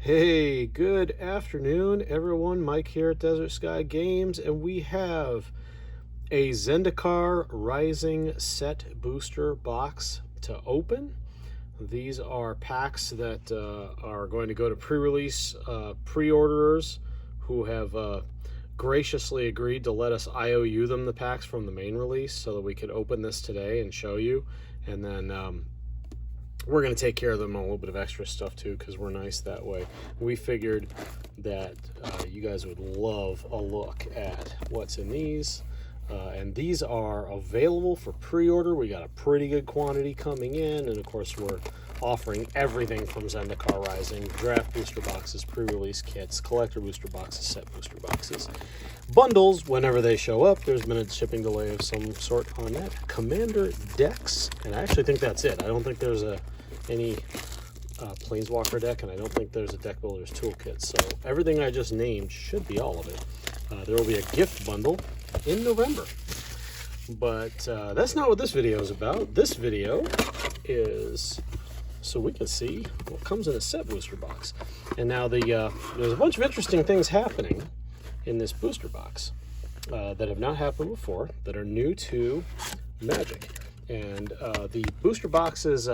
Hey, good afternoon, everyone. Mike here at Desert Sky Games, and we have a Zendikar Rising set booster box to open. These are packs that are going to go to pre-release pre-orderers who have graciously agreed to let us IOU them the packs from the main release so that we could open this today and show you. And then we're going to take care of them on a little bit of extra stuff too, because we're nice that way. We figured that you guys would love a look at what's in these. And these are available for pre-order. We got a pretty good quantity coming in, and of course we're offering everything from Zendikar Rising: draft booster boxes, pre-release kits, collector booster boxes, set booster boxes, bundles whenever they show up. There's been a shipping delay of some sort on that. Commander decks, and I actually think that's it. I don't think there's any Planeswalker deck, and I don't think there's a deck builder's toolkit. So everything I just named should be all of it. There will be a gift bundle in November, but that's not what this video is about. This video is so we can see what comes in a set booster box. And now there's a bunch of interesting things happening in this booster box that have not happened before, that are new to Magic. And the booster box is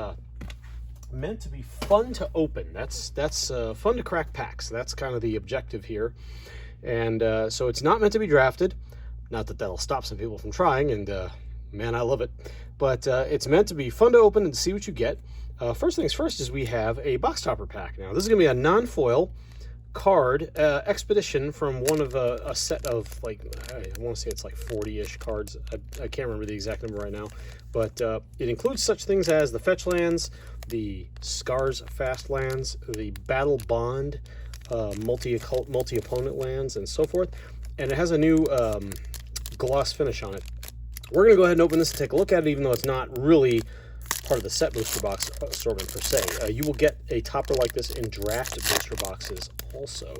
meant to be fun to open. That's fun to crack packs. That's kind of the objective here. And so it's not meant to be drafted. Not that that'll stop some people from trying, and man, I love it. But it's meant to be fun to open and see what you get. First things first is we have a box topper pack. Now, this is going to be a non-foil card expedition from one of a set of, like, I want to say it's like 40-ish cards. I can't remember the exact number right now. But it includes such things as the fetch lands, the Scars fast lands, the Battle Bond, multi-opponent lands, and so forth. And it has a new gloss finish on it. We're going to go ahead and open this and take a look at it, even though it's not really part of the set booster box assortment per se. You will get a topper like this in draft booster boxes also.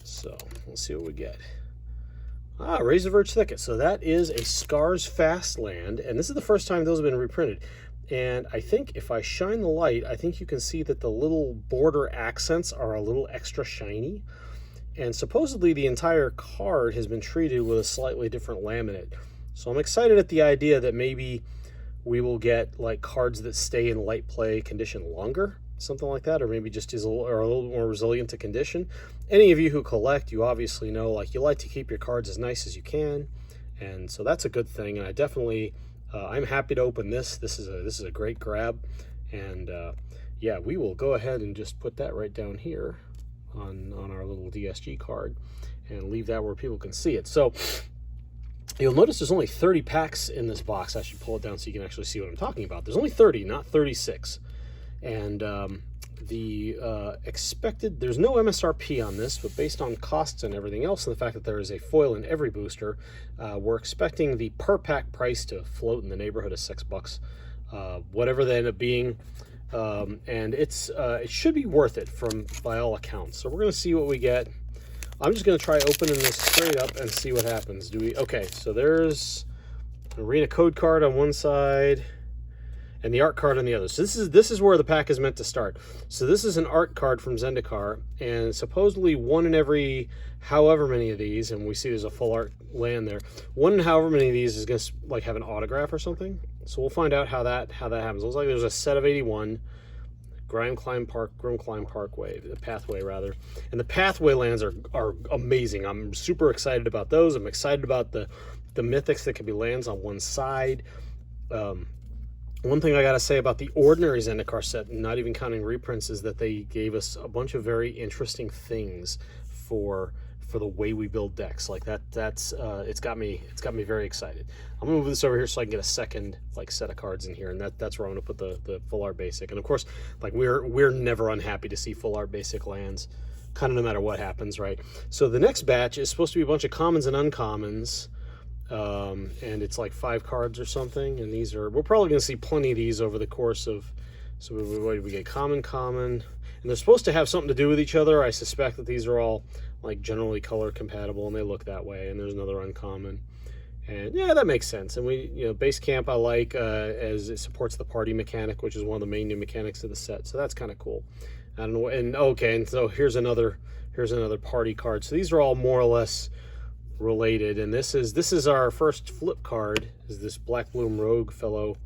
So let's see what we get. Razor Verge Thicket. So that is a Scars fast land, and this is the first time those have been reprinted. And I think if I shine the light, I think you can see that the little border accents are a little extra shiny. And supposedly the entire card has been treated with a slightly different laminate. So I'm excited at the idea that maybe we will get like cards that stay in light play condition longer, something like that, or maybe just are a little more resilient to condition. Any of you who collect, you obviously know, like, you like to keep your cards as nice as you can, and so that's a good thing. And I definitely, I'm happy to open this. This is a great grab, and yeah, we will go ahead and just put that right down here on our little DSG card and leave that where people can see it. So you'll notice there's only 30 packs in this box. I should pull it down so you can actually see what I'm talking about. There's only 30, not 36. And the expected, there's no MSRP on this, but based on costs and everything else, and the fact that there is a foil in every booster, we're expecting the per pack price to float in the neighborhood of $6, whatever they end up being. And it should be worth it by all accounts. So we're going to see what we get. I'm just going to try opening this straight up and see what happens. Okay, so there's an arena code card on one side and the art card on the other. So this is where the pack is meant to start. So this is an art card from Zendikar, and supposedly one in every however many of these, and we see there's a full art land there, one in however many of these is going to like have an autograph or something. So we'll find out how that happens. It looks like there's a set of 81. Grim Climb Parkway, the Pathway rather. And the Pathway lands are amazing. I'm super excited about those. I'm excited about the mythics that can be lands on one side. One thing I gotta say about the ordinary Zendikar set, not even counting reprints, is that they gave us a bunch of very interesting things for the way we build decks. Like that's it's got me very excited. I'm gonna move this over here so I can get a second like set of cards in here, and that's where I'm gonna put the full art basic. And of course, like we're never unhappy to see full art basic lands, kind of no matter what happens, right? So the next batch is supposed to be a bunch of commons and uncommons. And it's like 5 cards or something, and we're probably going to see plenty of these over the course of, so we get common, and they're supposed to have something to do with each other. I suspect that these are all like generally color compatible, and they look that way. And there's another uncommon, and yeah, that makes sense. And base camp I like as it supports the party mechanic, which is one of the main new mechanics of the set, so that's kind of cool. I don't know. And okay, and so here's another party card. So these are all more or less related. And this is our first flip card. Is this Black Bloom Rogue fellow?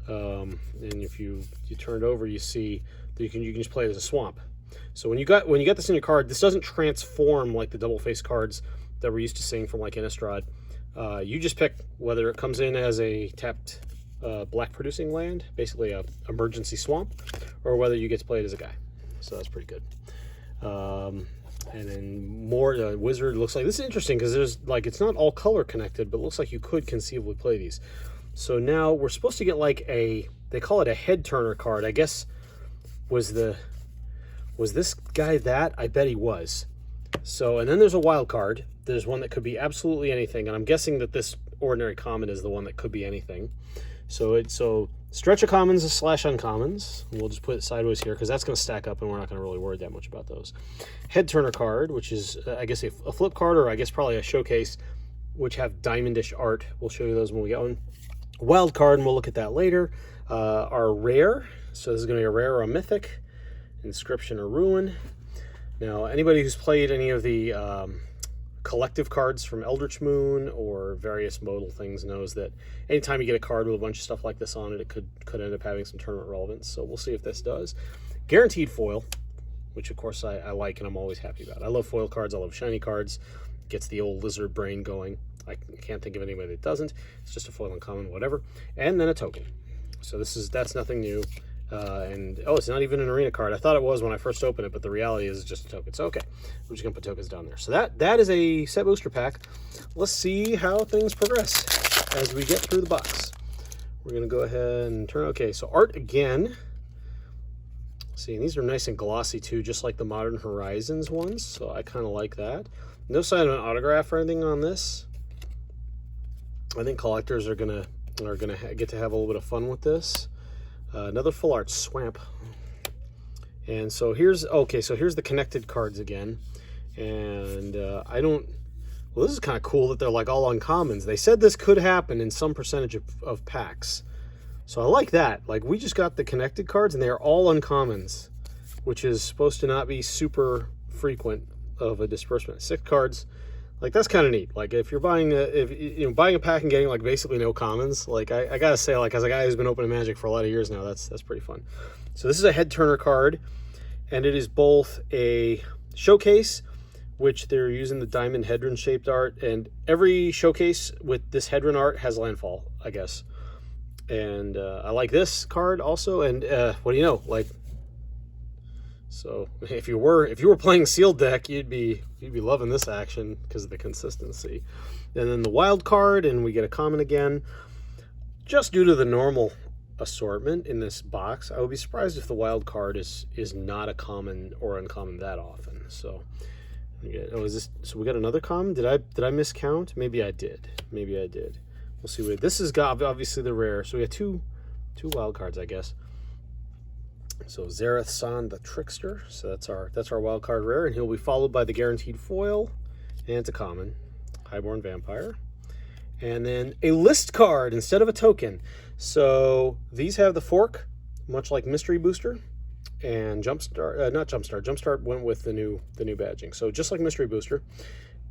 And if you turn it over, you see that you can just play it as a swamp. So when you got this in your card, this doesn't transform like the double face cards that we're used to seeing from like Innistrad. You just pick whether it comes in as a tapped black producing land, basically a emergency swamp, or whether you get to play it as a guy. So that's pretty good. And then more wizard looks like this is interesting because there's like it's not all color connected, but it looks like you could conceivably play these. So now we're supposed to get like they call it a head turner card. I guess was this guy that? I bet he was. So, and then there's a wild card. There's one that could be absolutely anything, and I'm guessing that this ordinary common is the one that could be anything. So stretch of commons / uncommons. We'll just put it sideways here because that's going to stack up, and we're not going to really worry that much about those. Head turner card, which is I guess a flip card, or I guess probably a showcase, which have diamondish art. We'll show you those when we get on. Wild card, and we'll look at that later. Our rare. So this is going to be a rare or a mythic. Inscription or ruin. Now, anybody who's played any of the collective cards from Eldritch Moon or various modal things knows that anytime you get a card with a bunch of stuff like this on it, it could end up having some tournament relevance. So we'll see if this does. Guaranteed foil, which of course I like and I'm always happy about. I love foil cards. I love shiny cards. Gets the old lizard brain going. I can't think of anybody that doesn't. It's just a foil uncommon, whatever. And then a token. So that's nothing new. And it's not even an arena card. I thought it was when I first opened it, but the reality is it's just a token. So okay, we're just gonna put tokens down there. So that is a set booster pack. Let's see how things progress as we get through the box. We're gonna go ahead and turn. Okay, so art again. See, and these are nice and glossy too, just like the Modern Horizons ones. So I kind of like that. No sign of an autograph or anything on this. I think collectors are gonna get to have a little bit of fun with this. Another full art swamp. And so here's the connected cards again. And this is kind of cool that they're like all uncommons. They said this could happen in some percentage of packs. So I like that. Like we just got the connected cards and they are all uncommons, which is supposed to not be super frequent of a disbursement. 6 cards. Like that's kind of neat. Like if you're buying a pack and getting like basically no commons, like I gotta say, like as a guy who's been opening Magic for a lot of years now, that's pretty fun. So this is a head turner card, and it is both a showcase, which they're using the diamond Hedron shaped art, and every showcase with this Hedron art has landfall, I guess. And I like this card also. And what do you know? Like, so if you were playing sealed deck, you'd be loving this action because of the consistency. And then the wild card, and we get a common again. Just due to the normal assortment in this box, I would be surprised if the wild card is not a common or uncommon that often. So so we got another common. Did I miscount? Maybe I did. We'll see what this has got. Obviously the rare. So we got two wild cards, I guess. So Zareth San the Trickster. So that's our wild card rare, and he'll be followed by the guaranteed foil, and it's a common, Highborn Vampire, and then a list card instead of a token. So these have the fork, much like Mystery Booster, and Jumpstart went with the new badging. So just like Mystery Booster,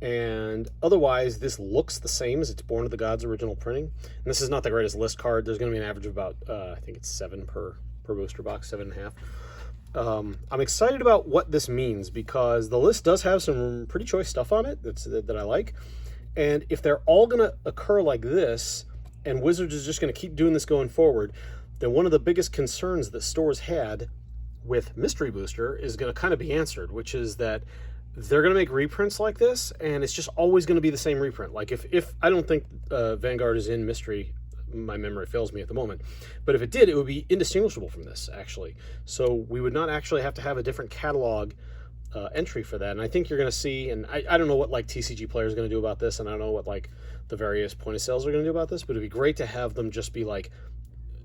and otherwise this looks the same as its Born of the Gods original printing. And this is not the greatest list card. There's going to be an average of about I think it's 7 per booster box, 7.5. I'm excited about what this means because the list does have some pretty choice stuff on it that I like. And if they're all going to occur like this, and Wizards is just going to keep doing this going forward, then one of the biggest concerns that stores had with Mystery Booster is going to kind of be answered, which is that they're going to make reprints like this, and it's just always going to be the same reprint. Like if I don't think Vanguard is in Mystery, my memory fails me at the moment, but if it did, it would be indistinguishable from this, actually. So we would not actually have to have a different catalog entry for that. And I think you're going to see, and I don't know what like TCG players are going to do about this, and I don't know what like the various point of sales are going to do about this, but it'd be great to have them just be like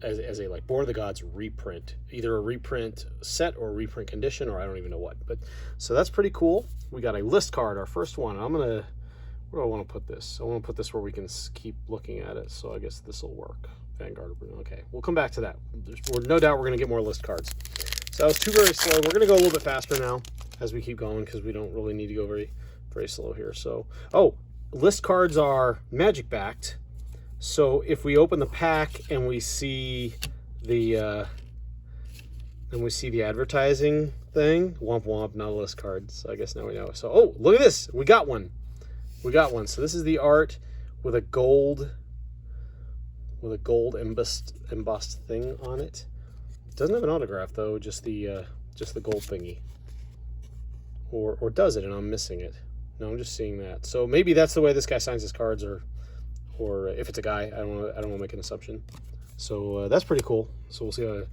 as a like Born of the Gods reprint, either a reprint set or a reprint condition, or I don't even know what. But so that's pretty cool. We got a list card, our first one. Where do I want to put this? I want to put this where we can keep looking at it, so I guess this will work. Vanguard. Okay, we'll come back to that. There's no doubt we're going to get more list cards. So that was two very slow. We're going to go a little bit faster now as we keep going because we don't really need to go very, very slow here. So, oh, list cards are magic backed. So if we open the pack and we see the advertising thing, womp womp, not a list card. So I guess now we know. So, oh, look at this. We got one. We got one. So this is the art with a gold embossed thing on it. Doesn't have an autograph though, just the gold thingy. Or does it and I'm missing it? No, I'm just seeing that. So maybe that's the way this guy signs his cards, or if it's a guy, I don't want to make an assumption. So that's pretty cool. So we'll see.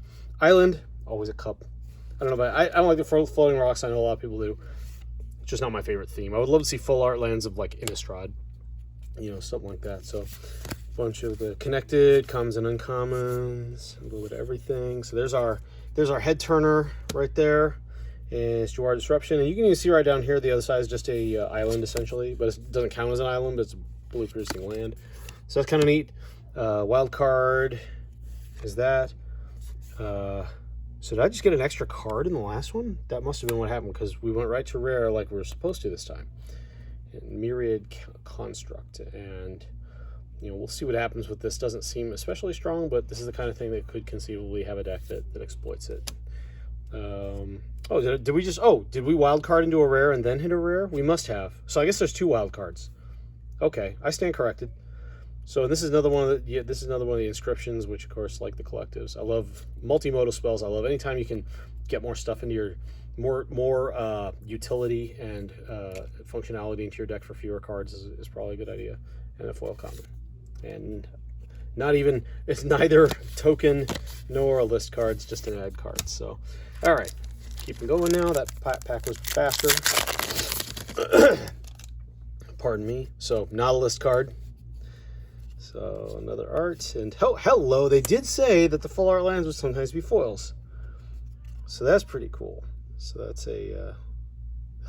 Island, always a cup. I don't know, but I don't like the floating rocks. I know a lot of people do. It's just not my favorite theme. I would love to see full art lands of like Innistrad, you know, something like that. So bunch of the connected, commons and uncommons, a little bit of everything. So there's our head turner right there. And it's Jawar Disruption. And you can even see right down here, the other side is just a island essentially, but it doesn't count as an island, it's blue producing land. So that's kind of neat. Wild card is that. So did I just get an extra card in the last one? That must have been what happened because we went right to rare like we were supposed to this time. And Myriad Construct, and you know, we'll see what happens with this. Doesn't seem especially strong, but this is the kind of thing that could conceivably have a deck that exploits it. Oh, did we wild card into a rare and then hit a rare? We must have. So I guess there's two wild cards. Okay, I stand corrected. So this is another one of the inscriptions, which of course, like the collectives, I love multimodal spells. I love anytime you can get more stuff into your more utility and functionality into your deck for fewer cards is probably a good idea. And a foil common. And it's neither token nor a list card, it's just an ad card. So, all right, keeping going now. That pack was faster. Pardon me. So, not a list card. So, another art. And hello, they did say that the full art lands would sometimes be foils. So, that's pretty cool. So, that's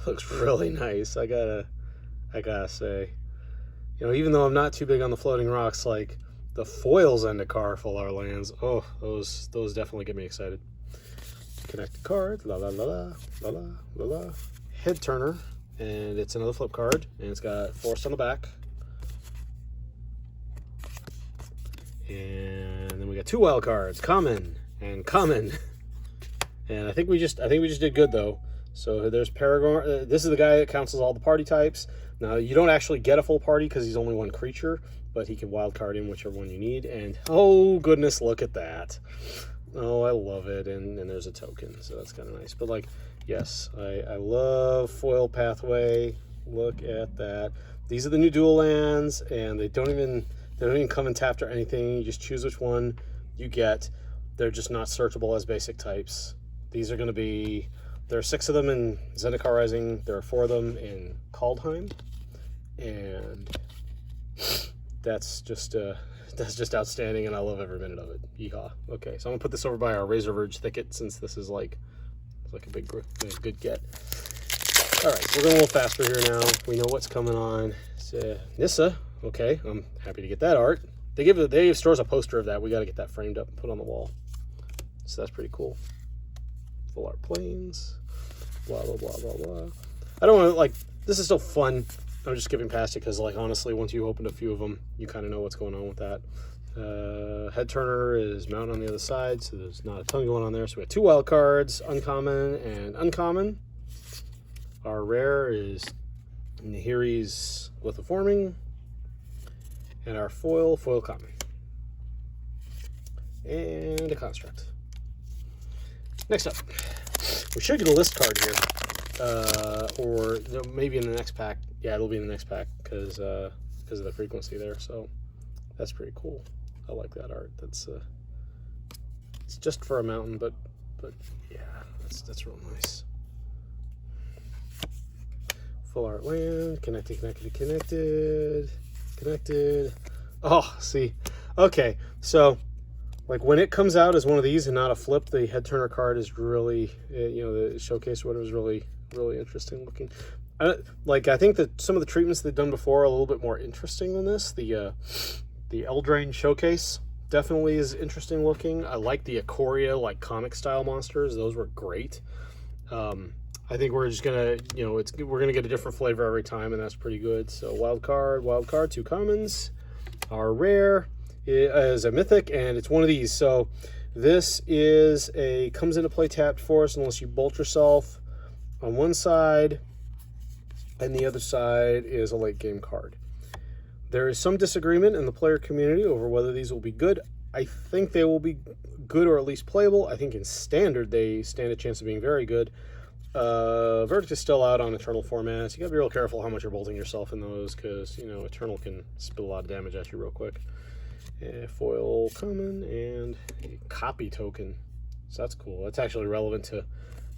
looks really nice. I gotta say. You know, even though I'm not too big on the floating rocks, like the foils Zendikar full art lands, oh, those definitely get me excited. Connected card, la la la la la la la la. Head turner, and it's another flip card, and it's got force on the back. And then we got two wild cards, common and common. And I think we just did good though. So there's Paragon. This is the guy that counts as all the party types. Now, you don't actually get a full party because he's only one creature, but he can wildcard in whichever one you need. And, oh, goodness, look at that. Oh, I love it. And there's a token, so that's kind of nice. But, like, yes, I love Foil Pathway. Look at that. These are the new dual lands, and they don't even come in tapped or anything. You just choose which one you get. They're just not searchable as basic types. These are going to be... There are 6 of them in Zendikar Rising. There are 4 of them in Kaldheim, and that's just outstanding, and I love every minute of it. Yeehaw! Okay, so I'm gonna put this over by our Razor Verge Thicket since this is like a good get. All right, we're going a little faster here now. We know what's coming on. It's, Nissa. Okay, I'm happy to get that art. They give stores a poster of that. We got to get that framed up and put on the wall. So that's pretty cool. Full art planes, blah blah blah blah blah. I don't want to, like, this is so fun. I'm just skipping past it because, like, honestly, once you opened a few of them, you kind of know what's going on with that. Head turner is mounted on the other side, so there's not a ton going on there. So we have 2 wild cards, uncommon and uncommon. Our rare is Nahiri's Lithoforming, and our foil common, and a construct. Next up, we should get a list card here, or maybe in the next pack. Yeah, it'll be in the next pack because of the frequency there. So that's pretty cool. I like that art. That's it's just for a mountain, but yeah, that's real nice. Full art land, connected. Oh, see, okay, so. Like, when it comes out as one of these and not a flip, the head turner card is really, the showcase or whatever is really, really interesting looking. I think that some of the treatments they've done before are a little bit more interesting than this. The Eldraine showcase definitely is interesting looking. I like the Ikoria, like comic style monsters. Those were great. I think we're just gonna, we're gonna get a different flavor every time, and that's pretty good. So wild card, 2 commons. Our rare is a mythic, and it's one of these. So this is comes into play tapped force unless you bolt yourself on one side, and the other side is a late game card. There is some disagreement in the player community over whether these will be good. I think they will be good or at least playable. I think in standard they stand a chance of being very good. Verdict is still out on Eternal formats. You gotta be real careful how much you're bolting yourself in those, because Eternal can spill a lot of damage at you real quick. Foil common and a copy token. So that's cool. That's actually relevant to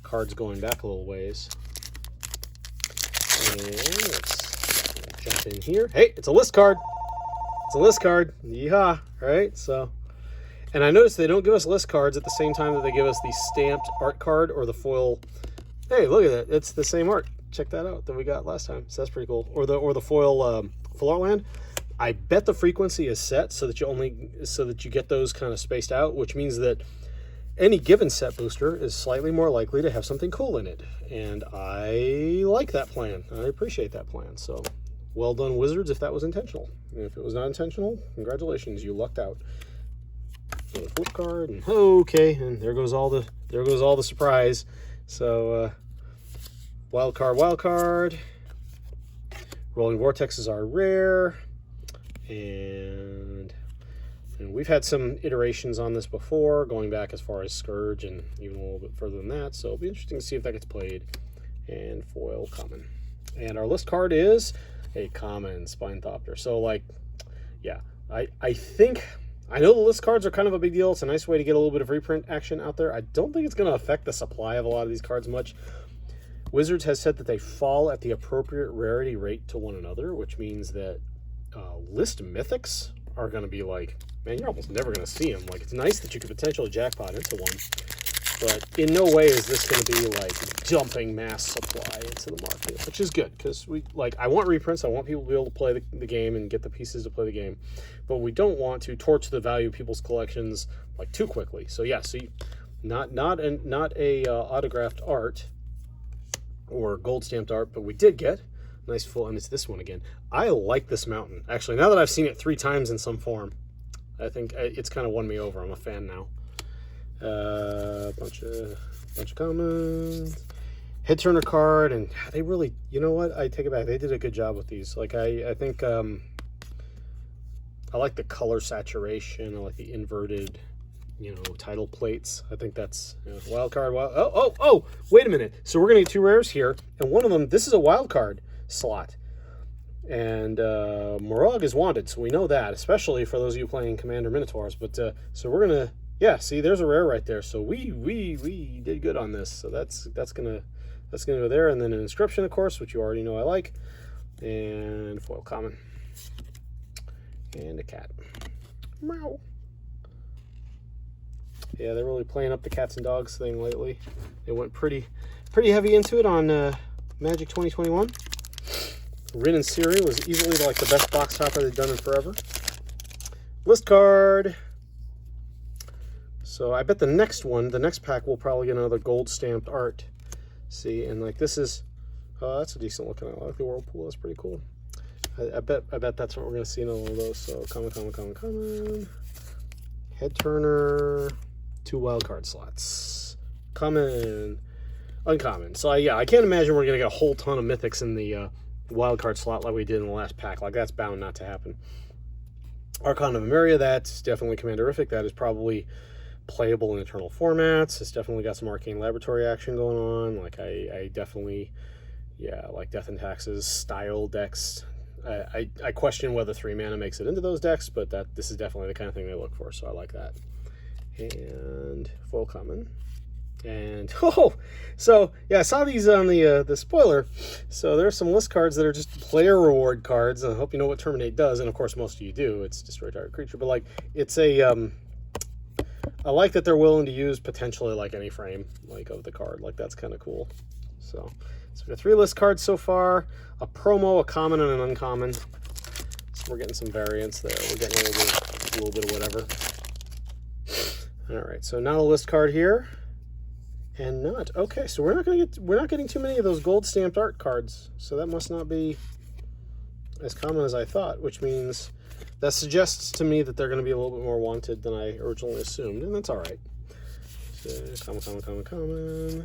cards going back a little ways. And let's jump in here. Hey, it's a list card. It's a list card. Yeehaw, right? So, and I noticed they don't give us list cards at the same time that they give us the stamped art card or the foil. Hey, look at that. It's the same art. Check that out that we got last time. So that's pretty cool. Or the foil full art land. I bet the frequency is set so that you get those kind of spaced out, which means that any given set booster is slightly more likely to have something cool in it. And I like that plan. I appreciate that plan. So well done, Wizards, if that was intentional. And if it was not intentional, congratulations, you lucked out. And a flip card, and okay, and there goes all the surprise. So wild card. Rolling Vortex is our rare. And we've had some iterations on this before, going back as far as Scourge and even a little bit further than that. So it'll be interesting to see if that gets played. And foil common. And our list card is a common Spinethopter. So yeah, I think, I know the list cards are kind of a big deal. It's a nice way to get a little bit of reprint action out there. I don't think it's going to affect the supply of a lot of these cards much. Wizards has said that they fall at the appropriate rarity rate to one another, which means that list mythics are going to be man, you're almost never going to see them. It's nice that you could potentially jackpot into one, but in no way is this going to be dumping mass supply into the market, which is good, because I want reprints. I want people to be able to play the game and get the pieces to play the game, but we don't want to torch the value of people's collections too quickly. So yeah, not a autographed art or gold stamped art, but we did get nice full, and it's this one again. I like this mountain. Actually, now that I've seen it 3 times in some form, I think it's kind of won me over. I'm a fan now. Bunch of commons. Head turner card, and they really, you know what? I take it back. They did a good job with these. I think I like the color saturation. I like the inverted, title plates. I think that's wild card. Oh! Wait a minute. So we're gonna get 2 rares here, and one of them. This is a wild card slot, and Morog is wanted, so we know that, especially for those of you playing Commander Minotaurs. But so we're gonna, see, there's a rare right there. So we did good on this. So that's gonna go there, and then an inscription, of course, which you already know I like, and foil common, and a cat. Meow. Yeah, they're really playing up the cats and dogs thing lately. They went pretty heavy into it on Magic 2021. Rin and Siri was easily the best box topper they've done in forever. List card. So I bet the next pack will probably get another gold stamped art. See, and this is, that's a decent looking. I like the Whirlpool. That's pretty cool. I bet that's what we're gonna see in all of those. So common. Head turner. 2 wildcard slots. Common. Uncommon. So yeah, I can't imagine we're gonna get a whole ton of mythics in the wildcard slot like we did in the last pack. That's bound not to happen. Archon of Emeria, that's definitely Commanderific. That is probably playable in Eternal formats. It's definitely got some Arcane Laboratory action going on. I definitely, like Death and Taxes style decks. I question whether 3 mana makes it into those decks, but this is definitely the kind of thing they look for, so I like that. And full common. And so yeah, I saw these on the spoiler. So there's some list cards that are just player reward cards. I hope you know what Terminate does, and of course most of you do. It's destroy target creature, but it's a I like that they're willing to use potentially any frame of the card. That's kind of cool. So we got 3 list cards so far: a promo, a common, and an uncommon. So we're getting some variants there. We're getting a little bit of whatever. All right, so not a list card here, and not okay. So we're not getting too many of those gold stamped art cards. So that must not be as common as I thought, which means that suggests to me that they're going to be a little bit more wanted than I originally assumed, and that's all right. So common,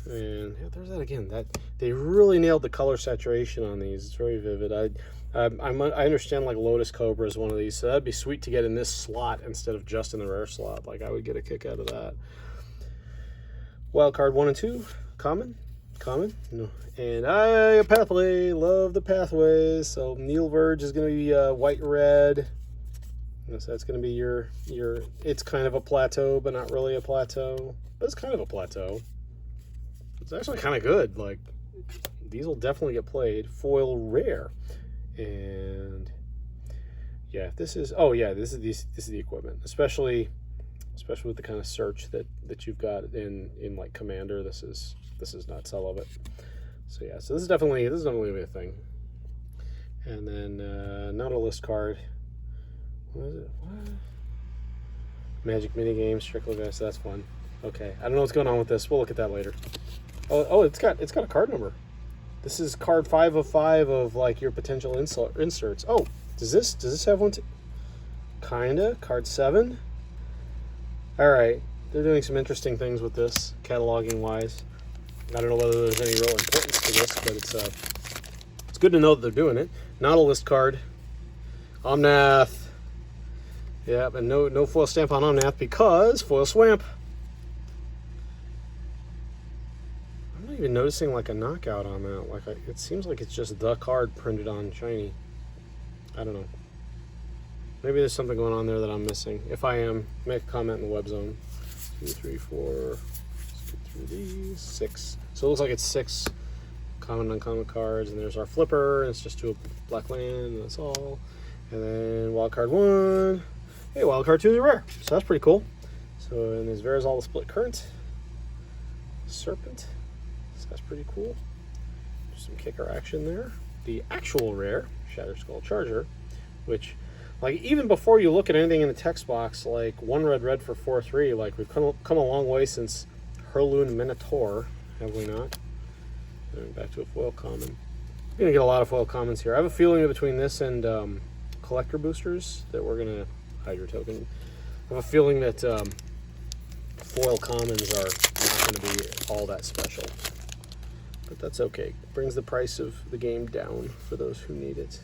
and yeah, there's that again. That they really nailed the color saturation on these. It's very vivid. I understand like Lotus Cobra is one of these, so that'd be sweet to get in this slot instead of just in the rare slot. Like I would get a kick out of that. Wild card 1 and 2, common, no, and a pathway. Love the pathways. So Neil Verge is going to be white red. So that's going to be your. It's kind of a plateau, but not really a plateau. But it's kind of a plateau. It's actually kind of good. Like these will definitely get played. Foil rare. And yeah, this is the equipment, especially with the kind of search that you've got in like Commander. This is nuts. I love it. So yeah, so this is definitely a thing. And then not a list card. What is it? What? Magic mini games, Strickler guys. So that's fun. Okay, I don't know what's going on with this. We'll look at that later. Oh, it's got a card number. This is card 5 of 5 of like your potential inserts. Oh, does this have one? Kinda. Card 7. All right, they're doing some interesting things with this, cataloging wise. I don't know whether there's any real importance to this, but it's good to know that they're doing it. Not a list card. Omnath. Yep, and no foil stamp on Omnath because foil swamp. Even noticing like a knockout on that. Like it seems like it's just the card printed on shiny. I don't know. Maybe there's something going on there that I'm missing. If I am, make a comment in the web zone. 2, 3, 4. Let's get through these. 6. So it looks like it's 6 common and uncommon cards, and there's our flipper, and it's just 2 black land, and that's all. And then wild card 1. Hey, wild card 2 is rare. So that's pretty cool. So and there's Verizal the Split Current. Serpent. That's pretty cool. Some kicker action there. The actual rare Shatter Skull Charger, which, like, even before you look at anything in the text box, like 1 red for 4/3, like we've come a long way since Herloon Minotaur, have we not? And back to a foil common. We're gonna get a lot of foil commons here. I have a feeling that between this and collector boosters that we're gonna hide your token. I have a feeling that foil commons are not gonna be all that special. But that's okay. Brings the price of the game down for those who need it.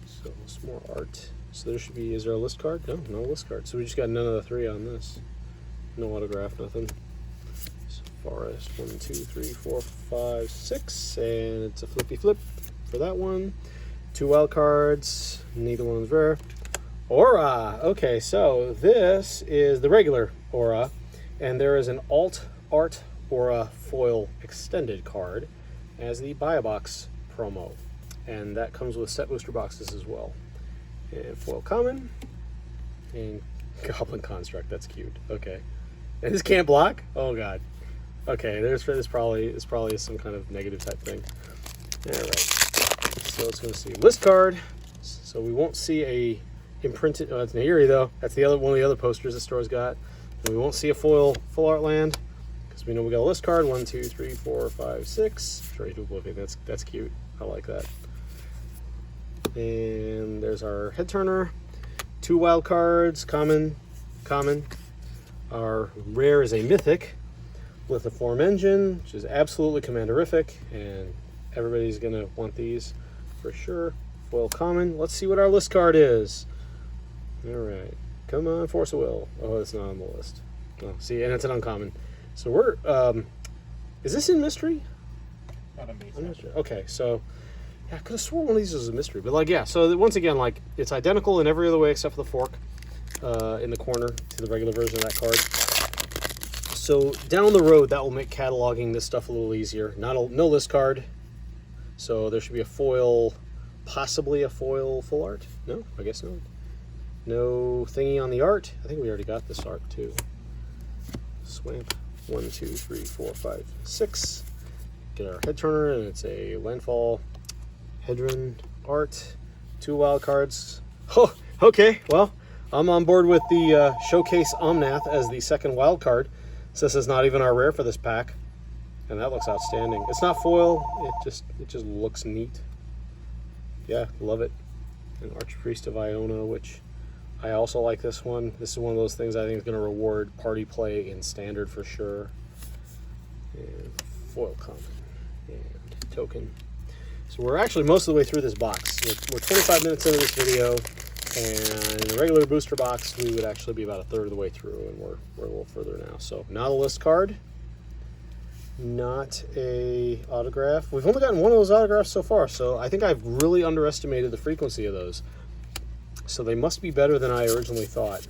So some more art. So there should be, is there a list card? No list card. So we just got none of the 3 on this. No autograph, nothing. So Forest, 1, 2, 3, 4, 5, 6. And it's a flippy flip for that one. 2 wild cards. Neither one's rare. Aura. Okay, so this is the regular Aura. And there is an alt art Aura foil extended card as the buy a box promo, and that comes with set booster boxes as well. And foil common and Goblin Construct. That's cute. Okay, and this can't block. Oh god. Okay, this probably is some kind of negative type thing. All right. So let's go see list card. So we won't see a imprinted. Oh, it's Nahiri though. That's the other one of the other posters the store's got. And we won't see a full art land. We know we got a list card. 1, 2, 3, 4, 5, 6. Trade to Oblivion. That's cute. I like that. And there's our head turner. 2 wild cards. Common. Our rare is a mythic. Lithiform Engine, which is absolutely commanderific, and everybody's gonna want these for sure. Foil common. Let's see what our list card is. All right. Come on, Force of Will. Oh, it's not on the list. Oh, see, and it's an uncommon. So we're, is this in mystery? Not a mystery. Okay, so, yeah, I could have sworn one of these was a mystery. But, like, yeah, so once again, like, it's identical in every other way except for the fork in the corner to the regular version of that card. So down the road, that will make cataloging this stuff a little easier. No list card. So there should be a foil, possibly a foil full art. No, I guess not. No thingy on the art. I think we already got this art, too. Swamp. 1, 2, 3, 4, 5, 6. Get our head turner, and it's a landfall Hedron art. 2 wild cards. Oh, okay. Well, I'm on board with the Showcase Omnath as the second wild card. So this is not even our rare for this pack, and that looks outstanding. It's not foil. It just looks neat. Yeah, love it. And Archpriest of Iona, which I also like this one. This is one of those things I think is going to reward party play in standard for sure. And foil common and token. So we're actually most of the way through this box. We're 25 minutes into this video, and in the regular booster box, we would actually be about a third of the way through, and we're a little further now. So not a list card, not a autograph. We've only gotten one of those autographs so far, so I think I've really underestimated the frequency of those. So they must be better than I originally thought.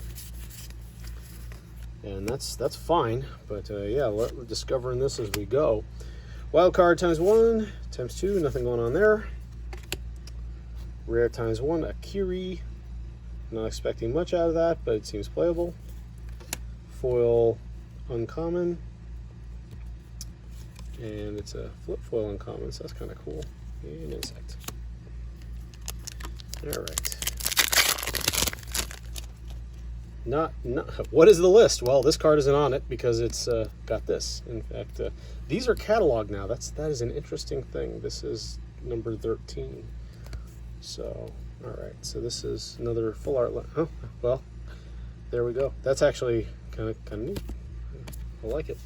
And that's fine, but yeah, we're discovering this as we go. Wild card ×1, ×2, nothing going on there. Rare ×1, Akiri. Not expecting much out of that, but it seems playable. Foil uncommon. And it's a flip foil uncommon, so that's kind of cool. And insect. Alright. What is the list? Well, this card isn't on it because it's got this. In fact, these are cataloged now. That is an interesting thing. This is number 13. So, all right. So this is another full art. Oh, well, there we go. That's actually kind of neat. I like it.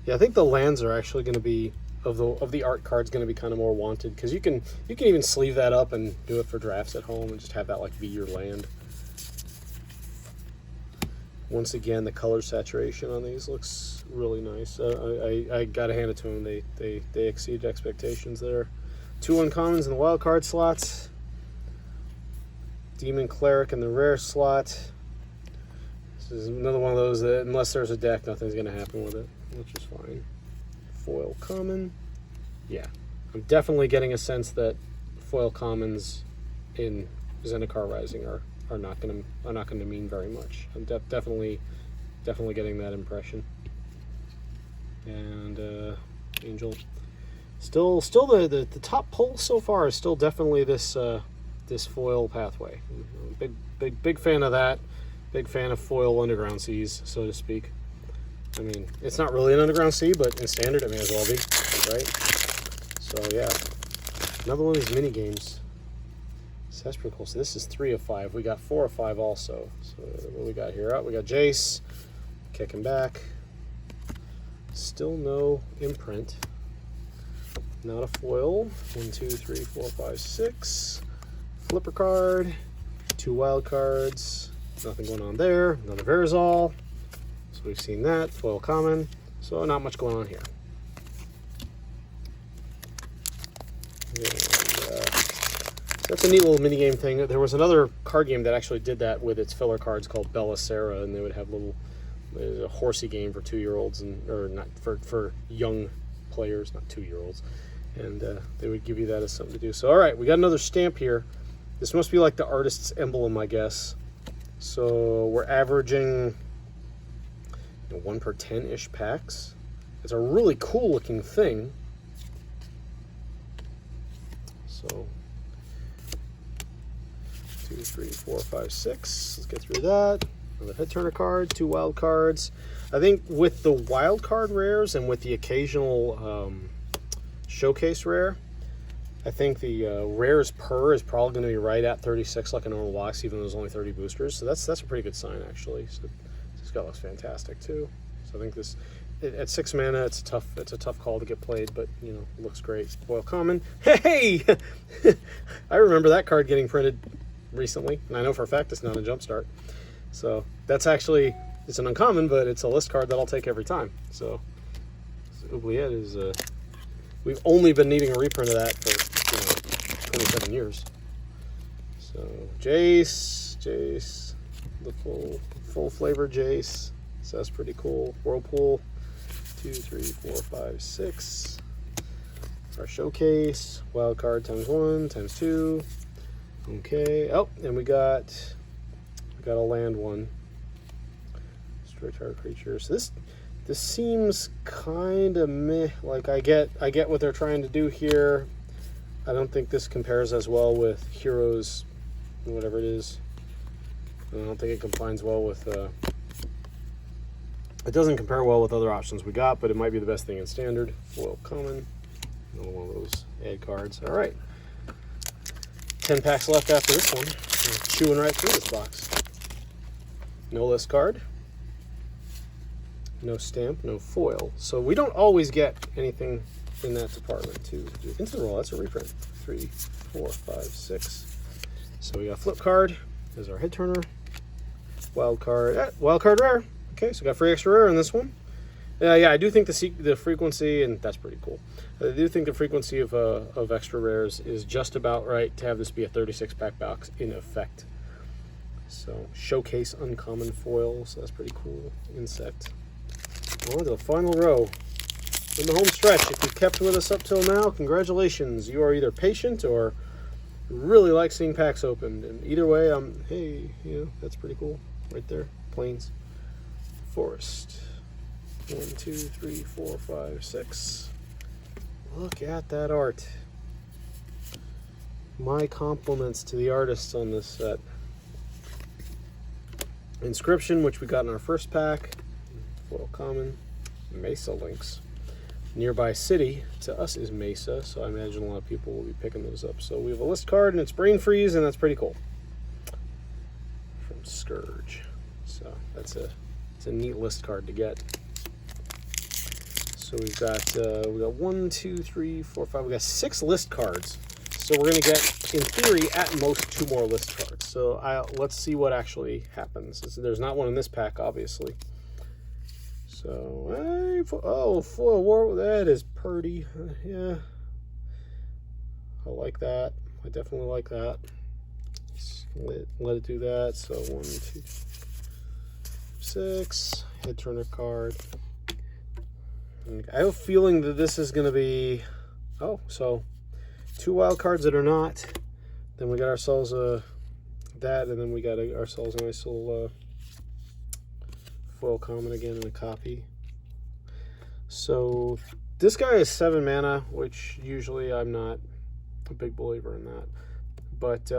Yeah, I think the lands are actually going to be of the art cards going to be kind of more wanted, because you can even sleeve that up and do it for drafts at home and just have that like be your land. Once again, the color saturation on these looks really nice. I gotta hand it to them. They exceed expectations there. 2 uncommons in the wild card slots. Demon Cleric in the rare slot. This is another one of those that, unless there's a deck, nothing's gonna happen with it, which is fine. Foil common. Yeah, I'm definitely getting a sense that foil commons in Zendikar Rising are not gonna mean very much. I'm definitely getting that impression. And Angel, still the top pull so far is still definitely this this foil pathway. Big fan of that. Big fan of foil underground seas, so to speak. I mean, it's not really an underground sea, but in standard it may as well be, right? So yeah, another one of these mini games. So that's pretty cool. So this is 3 of 5. We got 4 of 5 also. So what we got here? Oh, we got Jace kicking back. Still no imprint. Not a foil. 1, 2, 3, 4, 5, 6. Flipper card. 2 wild cards. Nothing going on there. Another Verizal. So we've seen that. Foil common. So not much going on here. That's a neat little mini game thing. There was another card game that actually did that with its filler cards called Bella Sara, and they would have little a horsey game for 2-year-olds or not for young players, not 2-year-olds, and they would give you that as something to do. So all right, we got another stamp here. This must be like the artist's emblem, I guess. So we're averaging 1 per 10-ish packs. It's a really cool looking thing. So 2, 3, 4, 5, 6. Let's get through that. Another head turner card, 2 wild cards. I think with the wild card rares and with the occasional showcase rare, I think the rares per is probably going to be right at 36 like a normal box, even though there's only 30 boosters. So that's a pretty good sign, actually. So this guy looks fantastic too. So I think this at 6 mana, it's a tough call to get played, but you know, it looks great. Foil common. Hey, I remember that card getting printed recently, and I know for a fact it's not a jumpstart. So that's actually, it's an uncommon, but it's a list card that I'll take every time. So Oubliette is we've only been needing a reprint of that for 27 years. So Jace, the full flavor Jace. So that's pretty cool. Whirlpool, 2, 3, 4, 5, 6. Our showcase, wild card ×1, ×2. Okay. Oh, and we got a land one. Destroy target creature. So this seems kind of meh. Like I get what they're trying to do here. I don't think this compares as well with Heroes, whatever it is. I don't think it combines well with. It doesn't compare well with other options we got, but it might be the best thing in standard. Foil common. Another one of those ad cards. All right. 10 packs left after this one. We're chewing right through this box. No list card. No stamp, no foil. So we don't always get anything in that department. 2, 3, into the roll. That's a reprint. 3, 4, 5, 6. So we got flip card. There's our head turner. Wild card. Wild card rare. Okay, so we got free extra rare in this one. Yeah, I do think the frequency, and that's pretty cool. I do think the frequency of extra rares is just about right to have this be a 36-pack box in effect. So showcase uncommon foil, so that's pretty cool. Insect. On to the final row. In the home stretch, if you've kept with us up till now, congratulations. You are either patient or really like seeing packs opened. And either way, hey, that's pretty cool. Right there. Plains. Forest. 1, 2, 3, 4, 5, 6. Look at that art. My compliments to the artists on this set. Inscription, which we got in our first pack. Foil common. Mesa links. Nearby city to us is Mesa, so I imagine a lot of people will be picking those up. So we have a list card, and it's Brain Freeze, and that's pretty cool. From Scourge. So it's a neat list card to get. So we got 1, 2, 3, 4, 5. We got 6 list cards. So we're gonna get, in theory, at most 2 more list cards. So let's see what actually happens. There's not one in this pack, obviously. So foil war. That is pretty. Yeah, I like that. I definitely like that. Let it do that. So 1, 2, 6. Head turner card. I have a feeling that this is going to be, so 2 wild cards that are not. Then we got ourselves that, and then we got ourselves a nice little foil common again in a copy. So this guy is 7 mana, which usually I'm not a big believer in that. But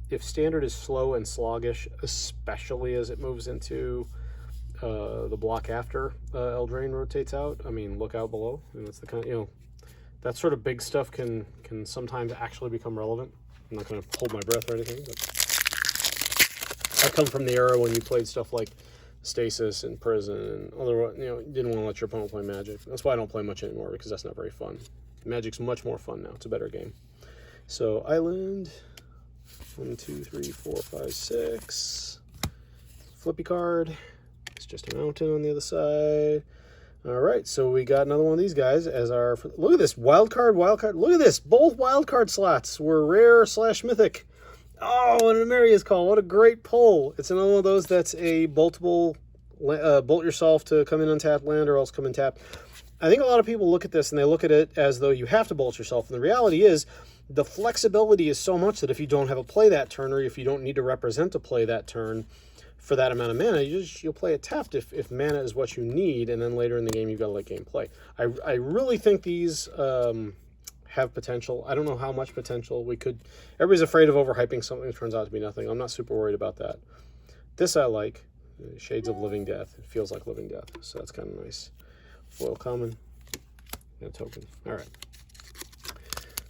if standard is slow and sluggish, especially as it moves into the block after Eldraine rotates out, I mean, look out below. And that's the kind, that sort of big stuff can sometimes actually become relevant. I'm not going to hold my breath or anything, but I come from the era when you played stuff like Stasis and Prison and other, didn't want to let your opponent play Magic. That's why I don't play much anymore, because that's not very fun. Magic's much more fun now. It's a better game. So Island, 1, 2, 3, 4, 5, 6. Flippy card. It's just a mountain on the other side. All right, so we got another one of these guys as our. Look at this wild card. Look at this. Both wild card slots were rare / mythic. Oh, and a Maria's Call. What a great pull. It's another one of those that's a boltable, bolt yourself to come in untapped land or else come in tapped. I think a lot of people look at this and they look at it as though you have to bolt yourself. And the reality is the flexibility is so much that if you don't have a play that turn, or if you don't need to represent a play that turn for that amount of mana, you'll play it tapped if mana is what you need, and then later in the game you've got to let game play. I really think these have potential. I don't know how much potential we could. Everybody's afraid of overhyping something that turns out to be nothing. I'm not super worried about that. This I like. Shades of Living Death. It feels like Living Death, so that's kind of nice. Foil common. And a token. All right.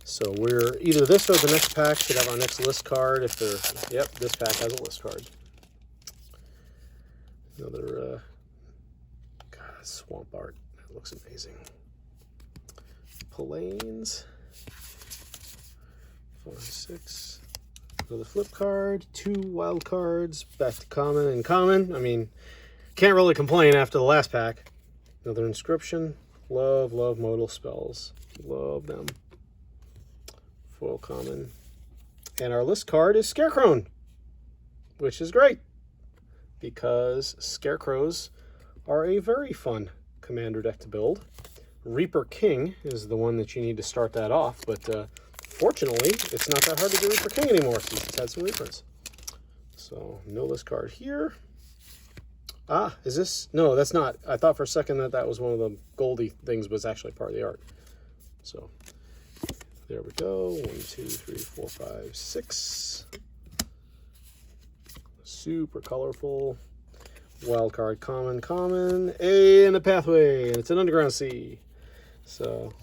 So we're either this or the next pack should have our next list card. If they're, yep, this pack has a list card. Another swamp art. That looks amazing. Plains. 4, 6. Another flip card. 2 wild cards. Back to common and common. I mean, can't really complain after the last pack. Another inscription. Love modal spells. Love them. Foil common. And our list card is Scarecrow, which is great because Scarecrows are a very fun commander deck to build. Reaper King is the one that you need to start that off, but fortunately, it's not that hard to get Reaper King anymore, so you just had some reprints. So, no list card here. Ah, is this? No, that's not. I thought for a second that was one of the Goldie things, but it's actually part of the art. So, there we go. 1, 2, 3, 4, 5, 6. super colorful. Wild card, common, and a pathway, and it's an underground sea. So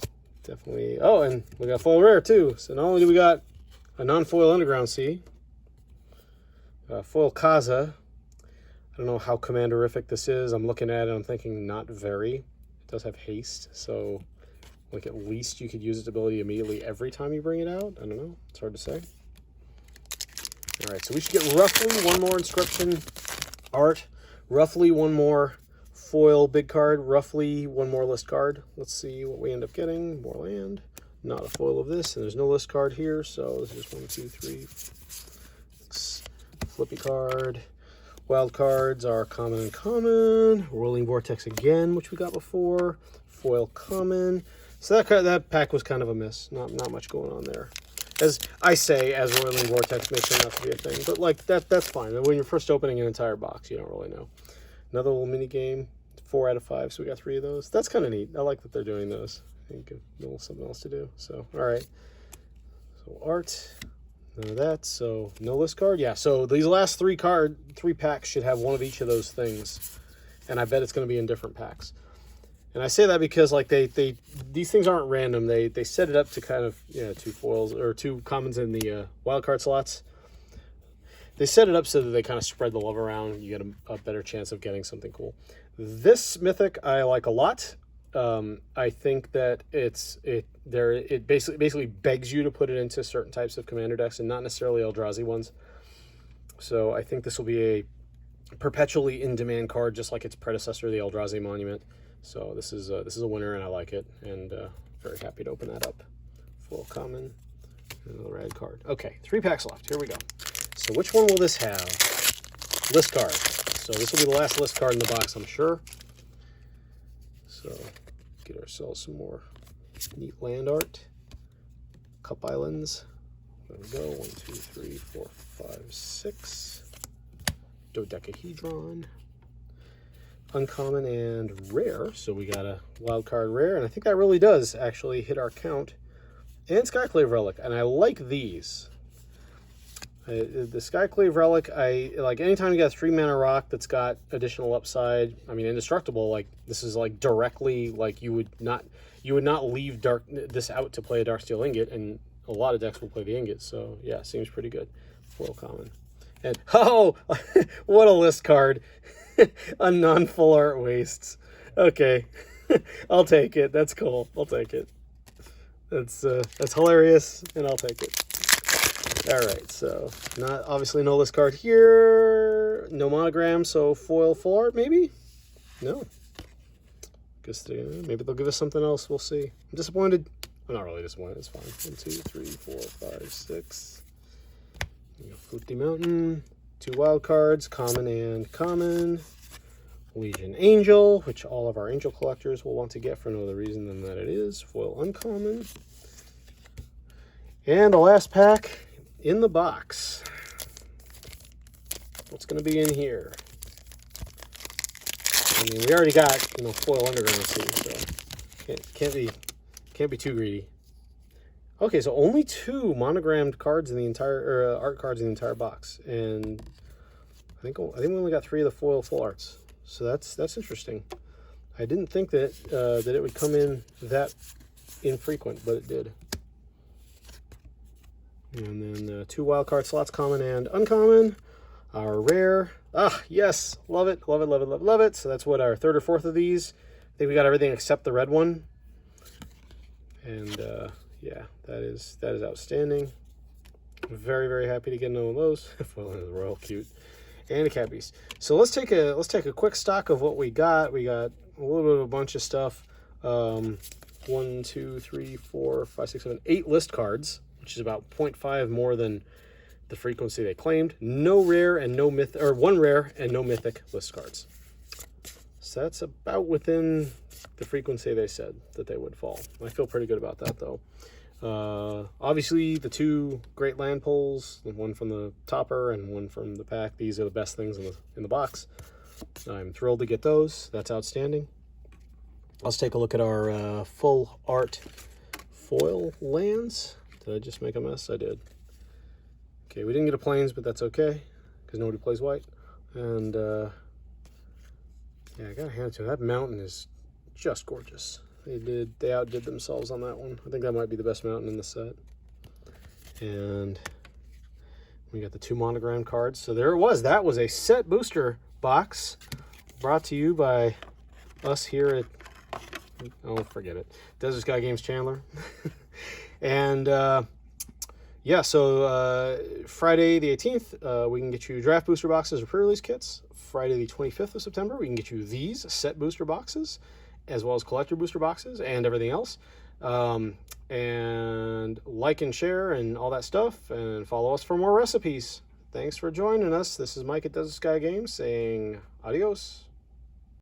definitely. Oh, and we got foil rare too. So not only do we got a non-foil underground sea, foil Kaza. I don't know how commanderific this is. I'm looking at it, I'm thinking not very. It does have haste, so like at least you could use its ability immediately every time you bring it out. I don't know. It's hard to say. All right, so we should get roughly one more inscription art, roughly one more foil big card, roughly one more list card. Let's see what we end up getting. More land, not a foil of this, and there's no list card here, so this is 1, 2, 3, 6. Flippy card. Wild cards are common and common. Rolling Vortex again, which we got before. Foil common. So that pack was kind of a miss. Not much going on there. As I say, as Rolling Vortex may turn out to be a thing, but like that's fine. When you're first opening an entire box, you don't really know. Another little mini game, 4 out of 5, so we got 3 of those. That's kind of neat. I like that they're doing those. I think a little something else to do. So all right. So art, none of that. So no list card. Yeah. So these last 3 packs should have one of each of those things, and I bet it's going to be in different packs. And I say that because like these things aren't random. They set it up to kind of 2 foils or 2 commons in the wild card slots. They set it up so that they kind of spread the love around. You get a better chance of getting something cool. This mythic I like a lot. I think that it basically begs you to put it into certain types of commander decks and not necessarily Eldrazi ones. So I think this will be a perpetually in demand card, just like its predecessor, the Eldrazi Monument. So this is a winner, and I like it, and very happy to open that up. Full common, another red card. Okay, 3 packs left. Here we go. So which one will this have? List card. So this will be the last list card in the box, I'm sure. So get ourselves some more neat land art. Cup Islands. There we go. 1, 2, 3, 4, 5, 6. Dodecahedron. Uncommon and rare, so we got a wild card rare, and I think that really does actually hit our count. And Skyclave Relic, and I like these. The Skyclave Relic, I like anytime you got a 3-mana rock that's got additional upside. I mean, indestructible. Like this is like directly like you would not leave this out to play a Darksteel Ingot, and a lot of decks will play the Ingot. So yeah, seems pretty good. Foil common, and oh, what a list card. A non-full art wastes. Okay. I'll take it. That's cool. I'll take it. That's hilarious, and I'll take it. All right, so obviously no list card here. No monogram, so foil full art maybe? No. Guess maybe they'll give us something else. We'll see. I'm disappointed. I'm not really disappointed. It's fine. 1, 2, 3, 4, 5, 6. Fruity Mountain. 2 wild cards, common and common. Legion Angel, which all of our angel collectors will want to get for no other reason than that it is. Foil uncommon. And the last pack in the box. What's going to be in here? I mean, we already got foil underground sea, so can't be too greedy. Okay, so only 2 monogrammed cards in the entire art cards in the entire box, and I think we only got 3 of the foil full arts. So that's interesting. I didn't think that that it would come in that infrequent, but it did. And then 2 wild card slots, common and uncommon. Our rare. Ah, yes, love it, love it, love it, love it, love it. So that's what our 3rd or 4th of these. I think we got everything except the red one. And yeah, that is outstanding. Very, very happy to get another one of those. Foil is royal cute. And a cat beast. So let's take a quick stock of what we got. We got a little bit of a bunch of stuff. 1, 2, 3, 4, 5, 6, 7, 8 list cards, which is about 0.5 more than the frequency they claimed. No rare and no myth, or 1 rare and no mythic list cards. So that's about within the frequency they said that they would fall. I feel pretty good about that though. Obviously the 2 great land pulls, one from the topper and one from the pack. These are the best things in the box. I'm thrilled to get those. That's outstanding. Let's take a look at our full art foil lands. Did I just make a mess? I did. Okay, we didn't get a plains, but that's okay because nobody plays white. And yeah, I gotta hand it to them. That mountain is just gorgeous. They outdid themselves on that one. I think that might be the best mountain in the set. And we got the 2 monogram cards. So there it was. That was a set booster box brought to you by us here at, oh, forget it, Desert Sky Games Chandler. And yeah, so Friday the 18th, we can get you draft booster boxes or pre-release kits. Friday the 25th of September, we can get you these set booster boxes, as well as collector booster boxes and everything else. And like and share and all that stuff, and follow us for more recipes. Thanks for joining us. This is Mike at Desert Sky Games saying adios.